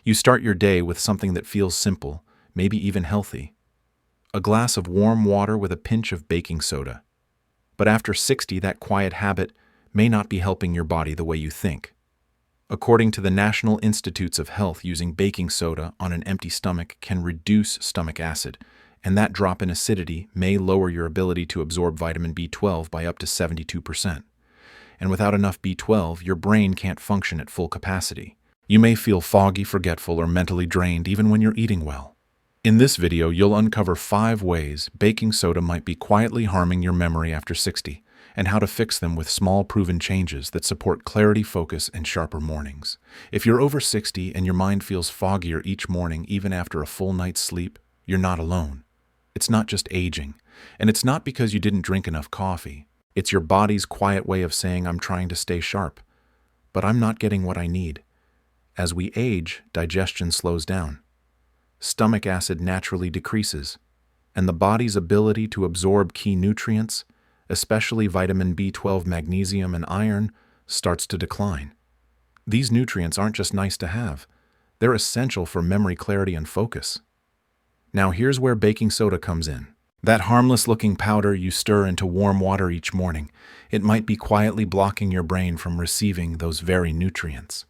You start your day with something that feels simple, maybe even healthy. A glass of warm water with a pinch of baking soda. But after 60, that quiet habit may not be helping your body the way you think. According to the National Institutes of Health, using baking soda on an empty stomach can reduce stomach acid, and that drop in acidity may lower your ability to absorb vitamin B12 by up to 72%. And without enough B12, your brain can't function at full capacity. You may feel foggy, forgetful, or mentally drained even when you're eating well. In this video, you'll uncover 5 ways baking soda might be quietly harming your memory after 60, and how to fix them with small proven changes that support clarity, focus, and sharper mornings. If you're over 60 and your mind feels foggier each morning even after a full night's sleep, you're not alone. It's not just aging, and it's not because you didn't drink enough coffee. It's your body's quiet way of saying, I'm trying to stay sharp, but I'm not getting what I need. As we age, digestion slows down. Stomach acid naturally decreases, and the body's ability to absorb key nutrients, especially vitamin B12, magnesium, and iron, starts to decline. These nutrients aren't just nice to have. They're essential for memory, clarity, and focus. Now here's where baking soda comes in. That harmless-looking powder you stir into warm water each morning, it might be quietly blocking your brain from receiving those very nutrients.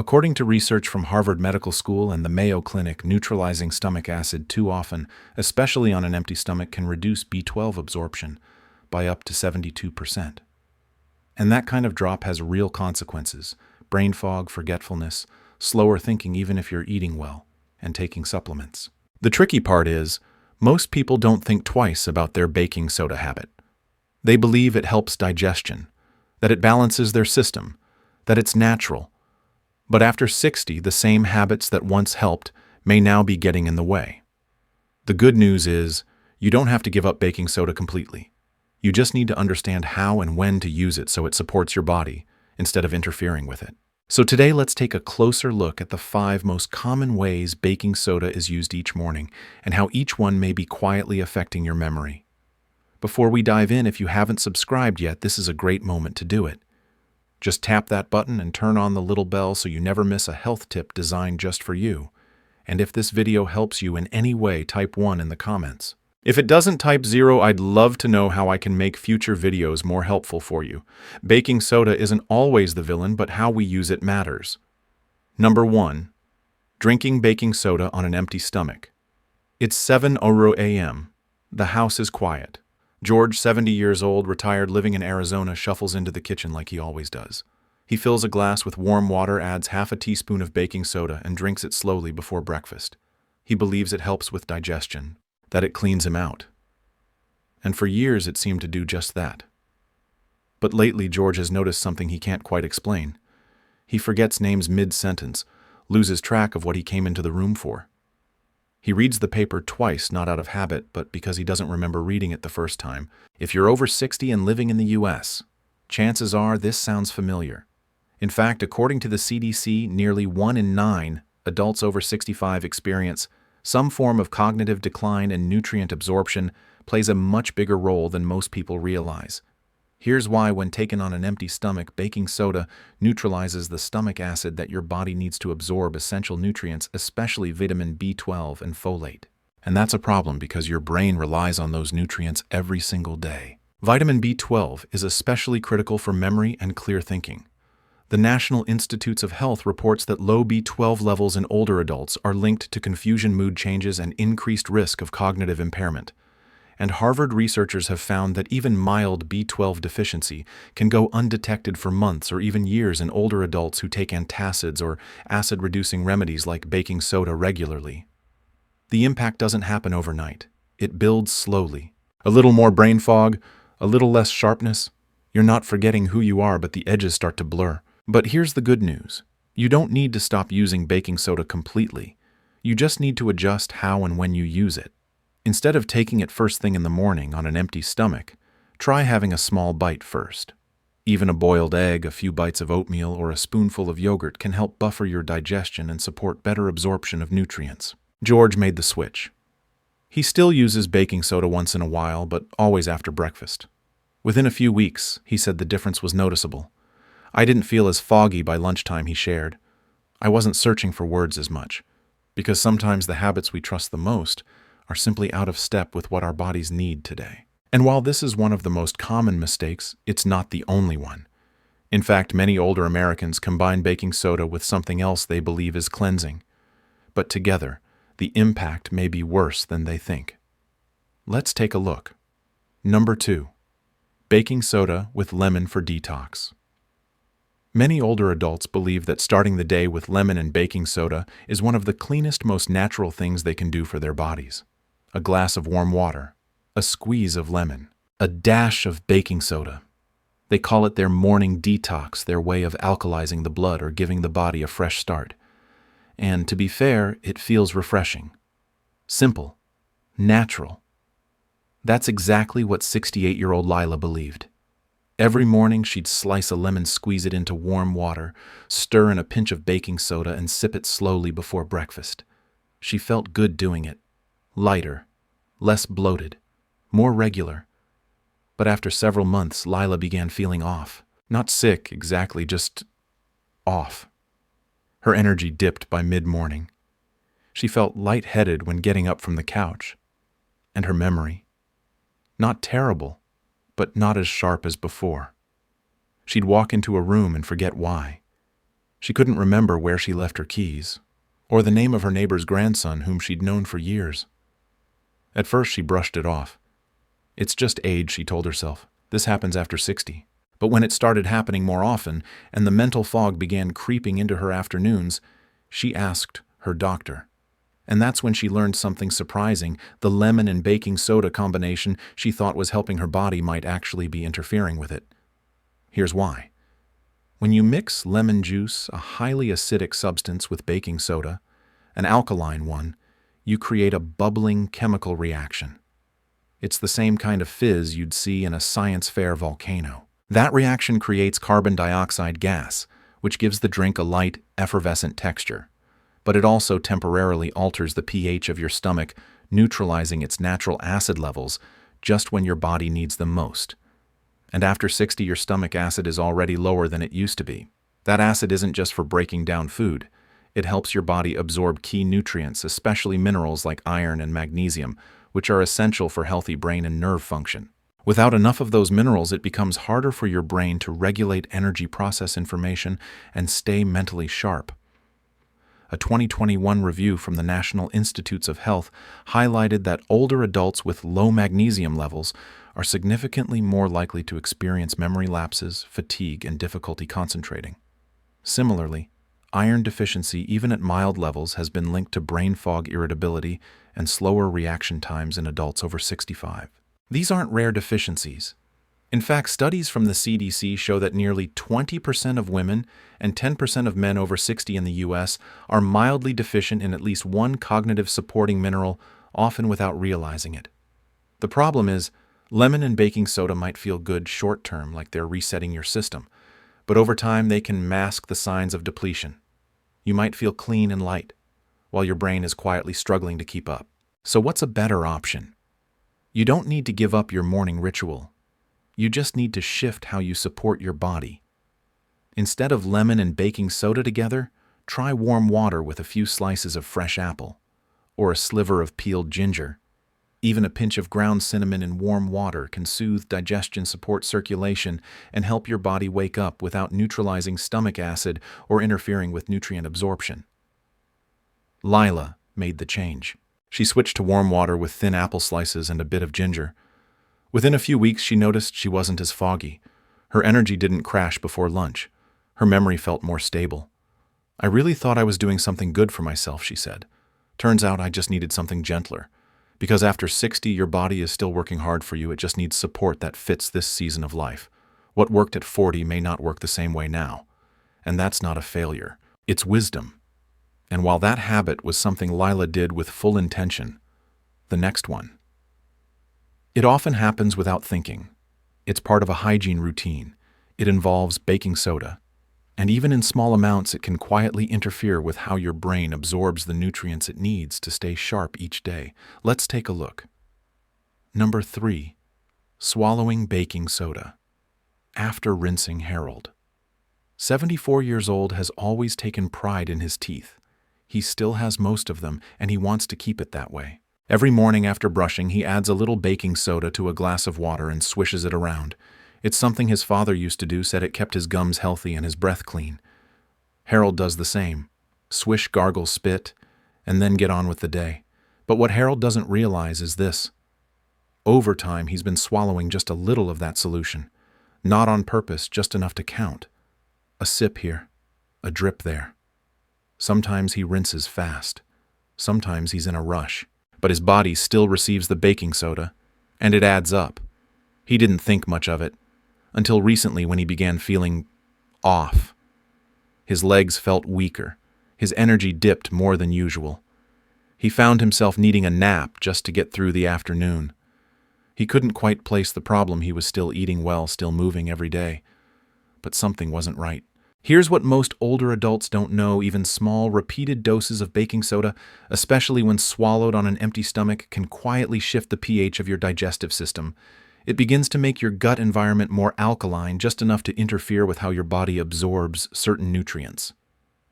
According to research from Harvard Medical School and the Mayo Clinic, neutralizing stomach acid too often, especially on an empty stomach, can reduce B12 absorption by up to 72%. And that kind of drop has real consequences: brain fog, forgetfulness, slower thinking even if you're eating well and taking supplements. The tricky part is, most people don't think twice about their baking soda habit. They believe it helps digestion, that it balances their system, that it's natural. But after 60, the same habits that once helped may now be getting in the way. The good news is, you don't have to give up baking soda completely. You just need to understand how and when to use it so it supports your body, instead of interfering with it. So today, let's take a closer look at the 5 most common ways baking soda is used each morning, and how each one may be quietly affecting your memory. Before we dive in, if you haven't subscribed yet, this is a great moment to do it. Just tap that button and turn on the little bell so you never miss a health tip designed just for you. And if this video helps you in any way, type 1 in the comments. If it doesn't, type 0. I'd love to know how I can make future videos more helpful for you. Baking soda isn't always the villain, but how we use it matters. Number 1. Drinking baking soda on an empty stomach. It's 7:00 a.m. The house is quiet. George, 70 years old, retired, living in Arizona, shuffles into the kitchen like he always does. He fills a glass with warm water, adds half a teaspoon of baking soda, and drinks it slowly before breakfast. He believes it helps with digestion, that it cleans him out. And for years it seemed to do just that. But lately George has noticed something he can't quite explain. He forgets names mid-sentence, loses track of what he came into the room for. He reads the paper twice, not out of habit, but because he doesn't remember reading it the first time. If you're over 60 and living in the US, chances are this sounds familiar. In fact, according to the CDC, nearly 1 in 9 adults over 65 experience some form of cognitive decline, and nutrient absorption plays a much bigger role than most people realize. Here's why: when taken on an empty stomach, baking soda neutralizes the stomach acid that your body needs to absorb essential nutrients, especially vitamin B12 and folate. And that's a problem because your brain relies on those nutrients every single day. Vitamin B12 is especially critical for memory and clear thinking. The National Institutes of Health reports that low B12 levels in older adults are linked to confusion, mood changes, and increased risk of cognitive impairment. And Harvard researchers have found that even mild B12 deficiency can go undetected for months or even years in older adults who take antacids or acid-reducing remedies like baking soda regularly. The impact doesn't happen overnight. It builds slowly. A little more brain fog, a little less sharpness. You're not forgetting who you are, but the edges start to blur. But here's the good news. You don't need to stop using baking soda completely. You just need to adjust how and when you use it. Instead of taking it first thing in the morning on an empty stomach, try having a small bite first. Even a boiled egg, a few bites of oatmeal, or a spoonful of yogurt can help buffer your digestion and support better absorption of nutrients. George made the switch. He still uses baking soda once in a while, but always after breakfast. Within a few weeks, he said the difference was noticeable. I didn't feel as foggy by lunchtime, he shared. I wasn't searching for words as much, because sometimes the habits we trust the most are simply out of step with what our bodies need today. And while this is one of the most common mistakes, it's not the only one. In fact, many older Americans combine baking soda with something else they believe is cleansing. But together, the impact may be worse than they think. Let's take a look. Number 2. Baking soda with lemon for detox. Many older adults believe that starting the day with lemon and baking soda is one of the cleanest, most natural things they can do for their bodies. A glass of warm water, a squeeze of lemon, a dash of baking soda. They call it their morning detox, their way of alkalizing the blood or giving the body a fresh start. And to be fair, it feels refreshing. Simple. Natural. That's exactly what 68-year-old Lila believed. Every morning she'd slice a lemon, squeeze it into warm water, stir in a pinch of baking soda, and sip it slowly before breakfast. She felt good doing it. Lighter, less bloated, more regular. But after several months, Lila began feeling off. Not sick, exactly, just off. Her energy dipped by mid-morning. She felt lightheaded when getting up from the couch. And her memory. Not terrible, but not as sharp as before. She'd walk into a room and forget why. She couldn't remember where she left her keys, or the name of her neighbor's grandson whom she'd known for years. At first she brushed it off. It's just age, she told herself. This happens after 60. But when it started happening more often, and the mental fog began creeping into her afternoons, she asked her doctor. And that's when she learned something surprising. The lemon and baking soda combination she thought was helping her body might actually be interfering with it. Here's why. When you mix lemon juice, a highly acidic substance, with baking soda, an alkaline one, you create a bubbling chemical reaction. It's the same kind of fizz you'd see in a science fair volcano. That reaction creates carbon dioxide gas, which gives the drink a light, effervescent texture. But it also temporarily alters the pH of your stomach, neutralizing its natural acid levels just when your body needs them most. And after 60, your stomach acid is already lower than it used to be. That acid isn't just for breaking down food. It helps your body absorb key nutrients, especially minerals like iron and magnesium, which are essential for healthy brain and nerve function. Without enough of those minerals, it becomes harder for your brain to regulate energy, process information, and stay mentally sharp. A 2021 review from the National Institutes of Health highlighted that older adults with low magnesium levels are significantly more likely to experience memory lapses, fatigue, and difficulty concentrating. Similarly, iron deficiency, even at mild levels, has been linked to brain fog, irritability, and slower reaction times in adults over 65. These aren't rare deficiencies. In fact, studies from the CDC show that nearly 20% of women and 10% of men over 60 in the U.S. are mildly deficient in at least one cognitive supporting mineral, often without realizing it. The problem is, lemon and baking soda might feel good short-term, like they're resetting your system, but over time they can mask the signs of depletion. You might feel clean and light, while your brain is quietly struggling to keep up. So what's a better option? You don't need to give up your morning ritual. You just need to shift how you support your body. Instead of lemon and baking soda together, try warm water with a few slices of fresh apple, or a sliver of peeled ginger. Even a pinch of ground cinnamon in warm water can soothe digestion, support circulation, and help your body wake up without neutralizing stomach acid or interfering with nutrient absorption. Lila made the change. She switched to warm water with thin apple slices and a bit of ginger. Within a few weeks, she noticed she wasn't as foggy. Her energy didn't crash before lunch. Her memory felt more stable. I really thought I was doing something good for myself, she said. Turns out I just needed something gentler. Because after 60, your body is still working hard for you. It just needs support that fits this season of life. What worked at 40 may not work the same way now. And that's not a failure. It's wisdom. And while that habit was something Lila did with full intention, the next one. It often happens without thinking. It's part of a hygiene routine. It involves baking soda. And even in small amounts, it can quietly interfere with how your brain absorbs the nutrients it needs to stay sharp each day. Let's take a look. Number 3. Swallowing baking soda. After rinsing Harold. 74 years old has always taken pride in his teeth. He still has most of them, and he wants to keep it that way. Every morning after brushing, he adds a little baking soda to a glass of water and swishes it around. It's something his father used to do, said it kept his gums healthy and his breath clean. Harold does the same. Swish, gargle, spit, and then get on with the day. But what Harold doesn't realize is this. Over time, he's been swallowing just a little of that solution. Not on purpose, just enough to count. A sip here, a drip there. Sometimes he rinses fast. Sometimes he's in a rush. But his body still receives the baking soda, and it adds up. He didn't think much of it, until recently when he began feeling off. His legs felt weaker. His energy dipped more than usual. He found himself needing a nap just to get through the afternoon. He couldn't quite place the problem. He was still eating well, still moving every day. But something wasn't right. Here's what most older adults don't know. Even small, repeated doses of baking soda, especially when swallowed on an empty stomach, can quietly shift the pH of your digestive system. It begins to make your gut environment more alkaline, just enough to interfere with how your body absorbs certain nutrients.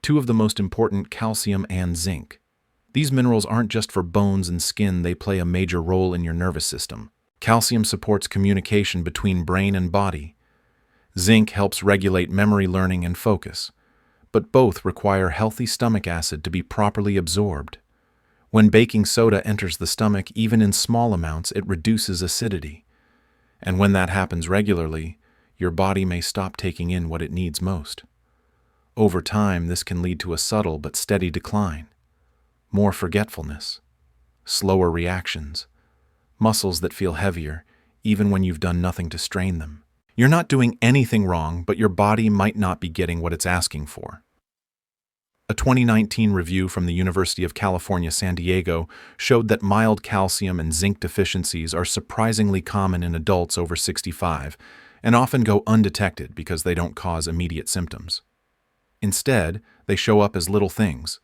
Two of the most important, calcium and zinc. These minerals aren't just for bones and skin, they play a major role in your nervous system. Calcium supports communication between brain and body. Zinc helps regulate memory, learning, and focus. But both require healthy stomach acid to be properly absorbed. When baking soda enters the stomach, even in small amounts, it reduces acidity. And when that happens regularly, your body may stop taking in what it needs most. Over time, this can lead to a subtle but steady decline. More forgetfulness, slower reactions, muscles that feel heavier, even when you've done nothing to strain them. You're not doing anything wrong, but your body might not be getting what it's asking for. A 2019 review from the University of California, San Diego showed that mild calcium and zinc deficiencies are surprisingly common in adults over 65 and often go undetected because they don't cause immediate symptoms. Instead, they show up as little things: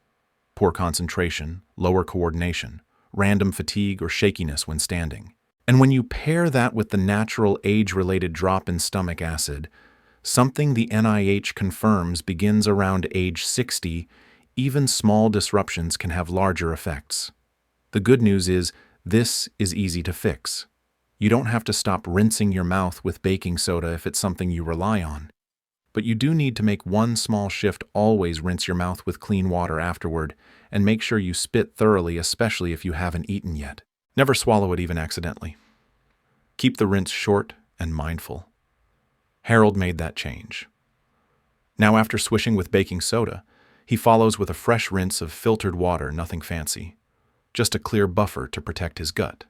poor concentration, lower coordination, random fatigue or shakiness when standing. And when you pair that with the natural age-related drop in stomach acid, something the NIH confirms begins around age 60, even small disruptions can have larger effects. The good news is, this is easy to fix. You don't have to stop rinsing your mouth with baking soda if it's something you rely on. But you do need to make one small shift: always rinse your mouth with clean water afterward, and make sure you spit thoroughly, especially if you haven't eaten yet. Never swallow it even accidentally. Keep the rinse short and mindful. Harold made that change. Now, after swishing with baking soda, he follows with a fresh rinse of filtered water, nothing fancy. Just a clear buffer to protect his gut.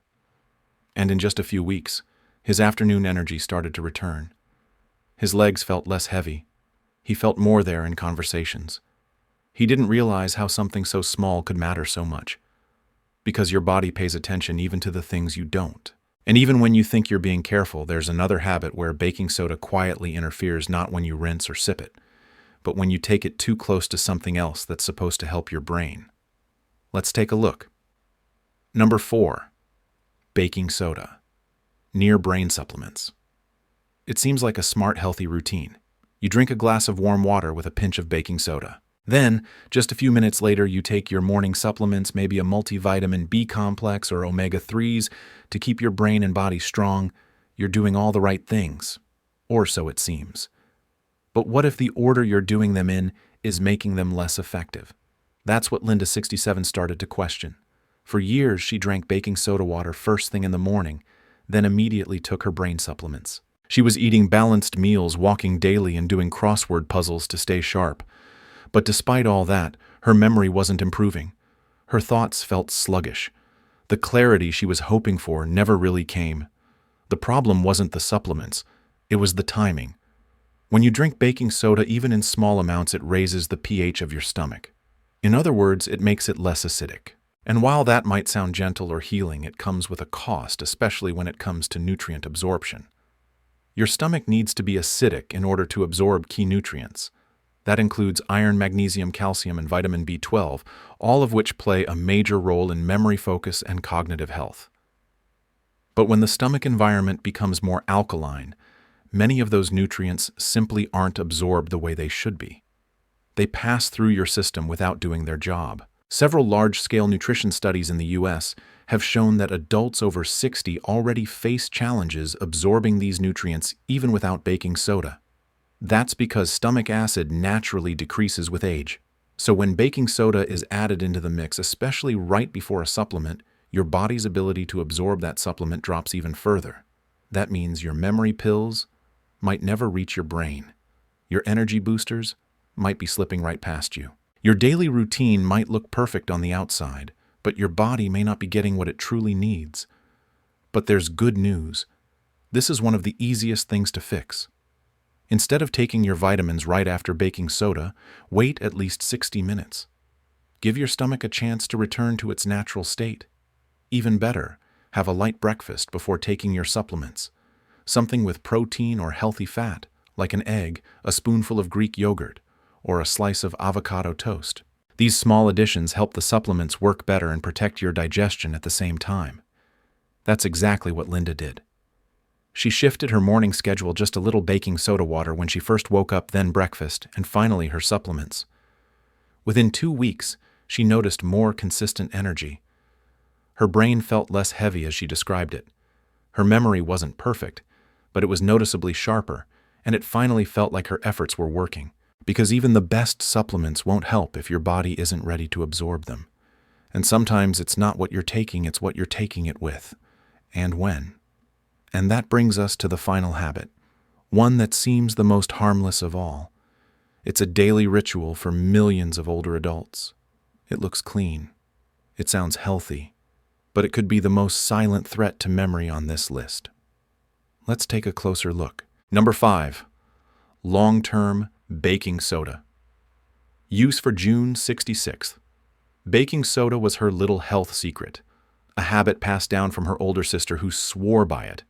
And in just a few weeks, his afternoon energy started to return. His legs felt less heavy. He felt more there in conversations. He didn't realize how something so small could matter so much. Because your body pays attention even to the things you don't. And even when you think you're being careful, there's another habit where baking soda quietly interferes, not when you rinse or sip it, but when you take it too close to something else that's supposed to help your brain. Let's take a look. Number 4. Baking soda. Near brain supplements. It seems like a smart, healthy routine. You drink a glass of warm water with a pinch of baking soda. Then, just a few minutes later, you take your morning supplements, maybe a multivitamin B complex or omega-3s, to keep your brain and body strong. You're doing all the right things. Or so it seems. But what if the order you're doing them in is making them less effective? That's what Linda, 67, started to question. For years, she drank baking soda water first thing in the morning, then immediately took her brain supplements. She was eating balanced meals, walking daily, and doing crossword puzzles to stay sharp. But despite all that, her memory wasn't improving. Her thoughts felt sluggish. The clarity she was hoping for never really came. The problem wasn't the supplements, it was the timing. When you drink baking soda, even in small amounts, it raises the pH of your stomach. In other words, it makes it less acidic. And while that might sound gentle or healing, it comes with a cost, especially when it comes to nutrient absorption. Your stomach needs to be acidic in order to absorb key nutrients. That includes iron, magnesium, calcium, and vitamin B12, all of which play a major role in memory, focus, and cognitive health. But when the stomach environment becomes more alkaline, many of those nutrients simply aren't absorbed the way they should be. They pass through your system without doing their job. Several large-scale nutrition studies in the U.S. have shown that adults over 60 already face challenges absorbing these nutrients even without baking soda. That's because stomach acid naturally decreases with age. So when baking soda is added into the mix, especially right before a supplement, your body's ability to absorb that supplement drops even further. That means your memory pills might never reach your brain. Your energy boosters might be slipping right past you. Your daily routine might look perfect on the outside, but your body may not be getting what it truly needs. But there's good news. This is one of the easiest things to fix. Instead of taking your vitamins right after baking soda, wait at least 60 minutes. Give your stomach a chance to return to its natural state. Even better, have a light breakfast before taking your supplements. Something with protein or healthy fat, like an egg, a spoonful of Greek yogurt, or a slice of avocado toast. These small additions help the supplements work better and protect your digestion at the same time. That's exactly what Linda did. She shifted her morning schedule just a little baking soda water when she first woke up, then breakfast, and finally her supplements. Within 2 weeks, she noticed more consistent energy. Her brain felt less heavy as she described it. Her memory wasn't perfect, but it was noticeably sharper, and it finally felt like her efforts were working. Because even the best supplements won't help if your body isn't ready to absorb them. And sometimes it's not what you're taking, it's what you're taking it with, and when. And that brings us to the final habit, one that seems the most harmless of all. It's a daily ritual for millions of older adults. It looks clean. It sounds healthy. But it could be the most silent threat to memory on this list. Let's take a closer look. Number 5. Long-term baking soda. Use for June 66th. Baking soda was her little health secret, a habit passed down from her older sister who swore by it.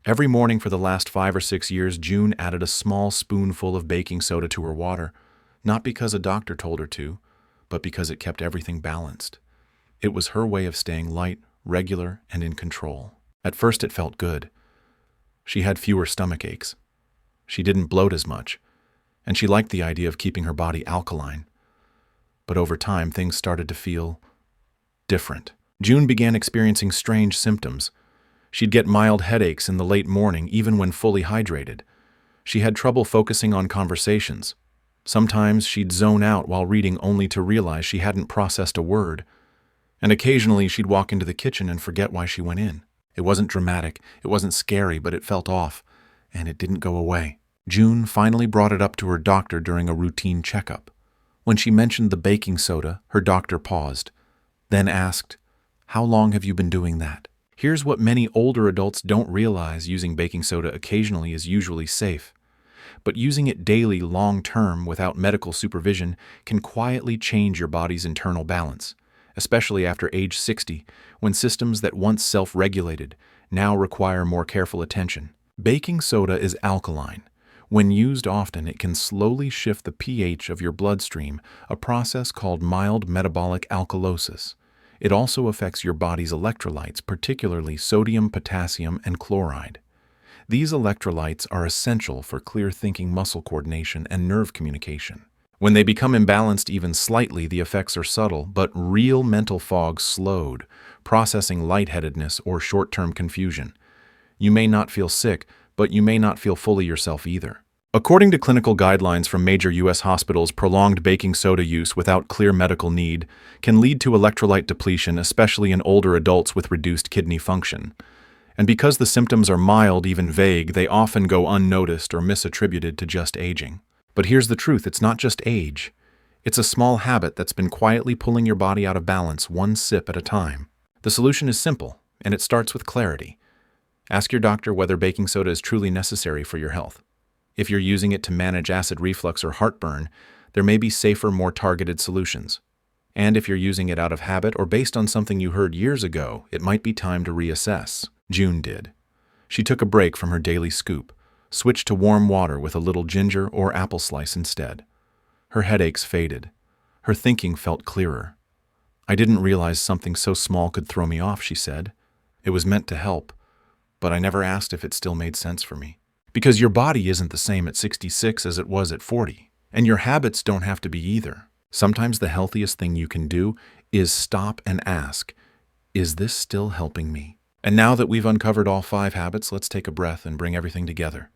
Every morning for the last 5 or 6 years, June added a small spoonful of baking soda to her water, not because a doctor told her to, but because it kept everything balanced. It was her way of staying light, regular, and in control. At first it felt good. She had fewer stomach aches. She didn't bloat as much, and she liked the idea of keeping her body alkaline. But over time, things started to feel different. June began experiencing strange symptoms. She'd get mild headaches in the late morning, even when fully hydrated. She had trouble focusing on conversations. Sometimes she'd zone out while reading only to realize she hadn't processed a word. And occasionally she'd walk into the kitchen and forget why she went in. It wasn't dramatic, it wasn't scary, but it felt off, and it didn't go away. June finally brought it up to her doctor during a routine checkup. When she mentioned the baking soda, her doctor paused, then asked, "How long have you been doing that?" Here's what many older adults don't realize: using baking soda occasionally is usually safe. But using it daily long-term without medical supervision can quietly change your body's internal balance, especially after age 60, when systems that once self-regulated now require more careful attention. Baking soda is alkaline. When used often, it can slowly shift the pH of your bloodstream, a process called mild metabolic alkalosis. It also affects your body's electrolytes, particularly sodium, potassium, and chloride. These electrolytes are essential for clear-thinking, muscle coordination, and nerve communication. When they become imbalanced even slightly, the effects are subtle, but real mental fog slowed, processing lightheadedness or short-term confusion. You may not feel sick, but you may not feel fully yourself either. According to clinical guidelines from major U.S. hospitals, prolonged baking soda use without clear medical need can lead to electrolyte depletion, especially in older adults with reduced kidney function. And because the symptoms are mild, even vague, they often go unnoticed or misattributed to just aging. But here's the truth: it's not just age. It's a small habit that's been quietly pulling your body out of balance, one sip at a time. The solution is simple, and it starts with clarity. Ask your doctor whether baking soda is truly necessary for your health. If you're using it to manage acid reflux or heartburn, there may be safer, more targeted solutions. And if you're using it out of habit or based on something you heard years ago, it might be time to reassess. June did. She took a break from her daily scoop, switched to warm water with a little ginger or apple slice instead. Her headaches faded. Her thinking felt clearer. "I didn't realize something so small could throw me off," she said. "It was meant to help, but I never asked if it still made sense for me." Because your body isn't the same at 66 as it was at 40. And your habits don't have to be either. Sometimes the healthiest thing you can do is stop and ask, is this still helping me? And now that we've uncovered all 5 habits, let's take a breath and bring everything together.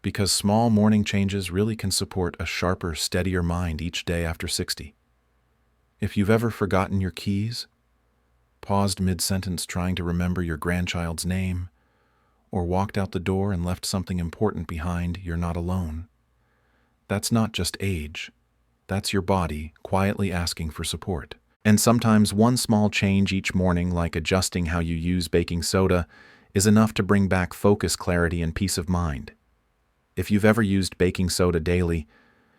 Because small morning changes really can support a sharper, steadier mind each day after 60. If you've ever forgotten your keys, paused mid-sentence trying to remember your grandchild's name, or walked out the door and left something important behind, you're not alone. That's not just age. That's your body quietly asking for support. And sometimes one small change each morning, like adjusting how you use baking soda, is enough to bring back focus, clarity, and peace of mind. If you've ever used baking soda daily,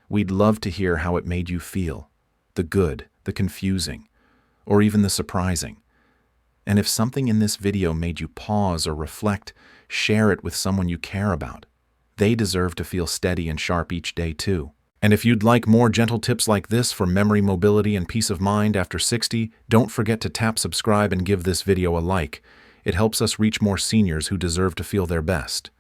we'd love to hear how it made you feel. The good, the confusing, or even the surprising. And if something in this video made you pause or reflect, share it with someone you care about. They deserve to feel steady and sharp each day too. And if you'd like more gentle tips like this for memory, mobility, and peace of mind after 60, don't forget to tap subscribe and give this video a like. It helps us reach more seniors who deserve to feel their best.